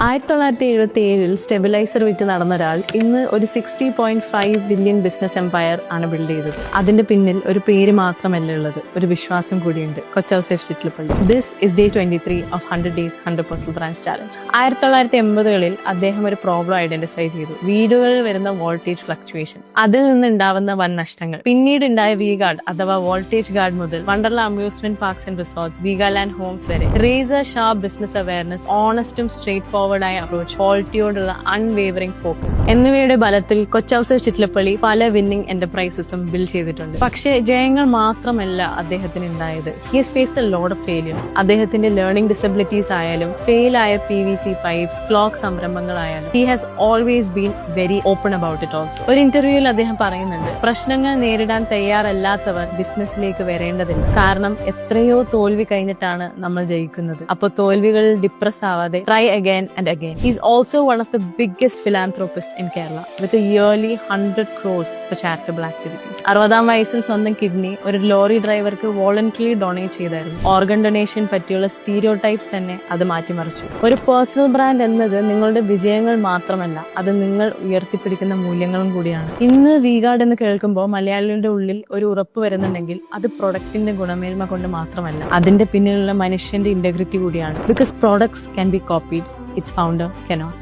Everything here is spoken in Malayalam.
1977 സ്റ്റെബിലൈസർ വിറ്റ് നടന്ന ഒരാൾ ഇന്ന് ഒരു 60.5 ബില്യൺ ബിസിനസ് എംപയർ ആണ് ബിൽഡ് ചെയ്തത്. അതിന്റെ പിന്നിൽ ഒരു പേര് മാത്രമല്ല ഉള്ളത്, ഒരു വിശ്വാസം കൂടിയുണ്ട്. Kochouseph Chittilappilly. This is day 23 of 100 days 100% branch challenge. 1980-കളിൽ അദ്ദേഹം ഒരു പ്രോബ്ലം ഐഡന്റിഫൈ ചെയ്തു. വീടുകളിൽ വരുന്ന വോൾട്ടേജ് ഫ്ലക്ച്വേഷൻസ്, അതിൽ നിന്നുണ്ടാവുന്ന വൻ നഷ്ടങ്ങൾ. പിന്നീട് ഉണ്ടായ വി ഗാർഡ് അഥവാ വോൾട്ടേജ് ഗാർഡ് മുതൽ Wonderla amusement parks and resorts, Veegaland homes വരെ റേസർ ഷാർപ്പ് ബിസിനസ് അവയർനെസ്, ഓണസ്റ്റും സ്ട്രേറ്റ് ഫോർവേഡ് ആയ അപ്രോച്ച്, ക്വാളിറ്റിയോടുള്ള അൺവേവറിംഗ് ഫോക്കസ് എന്നിവയുടെ ബലത്തിൽ കൊച്ചൗസേഫ് ചിറ്റലപ്പള്ളി പല വിന്നിംഗ് എന്റർപ്രൈസസും ബിൽഡ് ചെയ്തിട്ടുണ്ട്. പക്ഷേ ജയങ്ങൾ മാത്രമല്ല അദ്ദേഹത്തിന് ഉണ്ടായത്. He has faced a lot of failures. അദ്ദേഹത്തിന്റെ ലേണിംഗ് ഡിസബിലിറ്റീസ് ആയാലും, ഫെയിൽ ആയ PVC പൈപ്സ്, ക്ലോക്ക് സംരംഭങ്ങളായാലും, he has always been very open about it also. ഒരു ഇന്റർവ്യൂവിൽ അദ്ദേഹം പറയുന്നുണ്ട്, പ്രശ്നങ്ങൾ നേരിടാൻ തയ്യാറല്ലാത്തവർ ബിസിനസ്സിലേക്ക് വരേണ്ടതില്ല. കാരണം എത്രയോ തോൽവി കഴിഞ്ഞിട്ടാണ് നമ്മൾ ജയിക്കുന്നത്. അപ്പോൾ തോൽവികളിൽ ഡിപ്രസ് ആവാതെ try again and again. He is also one of the biggest philanthropists in Kerala with a yearly 100 crores for charitable activities. 60-ാം വയസ്സിൽ സ്വന്തം കിഡ്നി ഒരു ലോറി ഡ്രൈവർക്ക് വോളണ്ടറിലി ഡൊണേറ്റ് ചെയ്തായിരുന്നു. ഓർഗൻ ഡൊണേഷൻ പറ്റിയുള്ള സ്റ്റീരിയോടൈപ്സ് തന്നെ അത് മാറ്റിമറിച്ചു. ഒരു പേഴ്സണൽ ബ്രാൻഡ് എന്നത് നിങ്ങളുടെ വിജയങ്ങൾ മാത്രമല്ല, അത് നിങ്ങൾ ഉയർത്തിപ്പിടിക്കുന്ന മൂല്യങ്ങളും കൂടിയാണ്. ഇന്ന് വീഗാർഡ് എന്ന് കേൾക്കുമ്പോൾ മലയാളികളുടെ ഉള്ളിൽ ഒരു ഉറപ്പ് വരുന്നുണ്ടെങ്കിൽ അത് പ്രൊഡക്റ്റിന്റെ ഗുണമേന്മ കൊണ്ട് മാത്രമല്ല, അതിന്റെ പിന്നിലുള്ള മനുഷ്യന്റെ ഇന്റഗ്രിറ്റി കൂടിയാണ്. Because products can be copied, its founder cannot.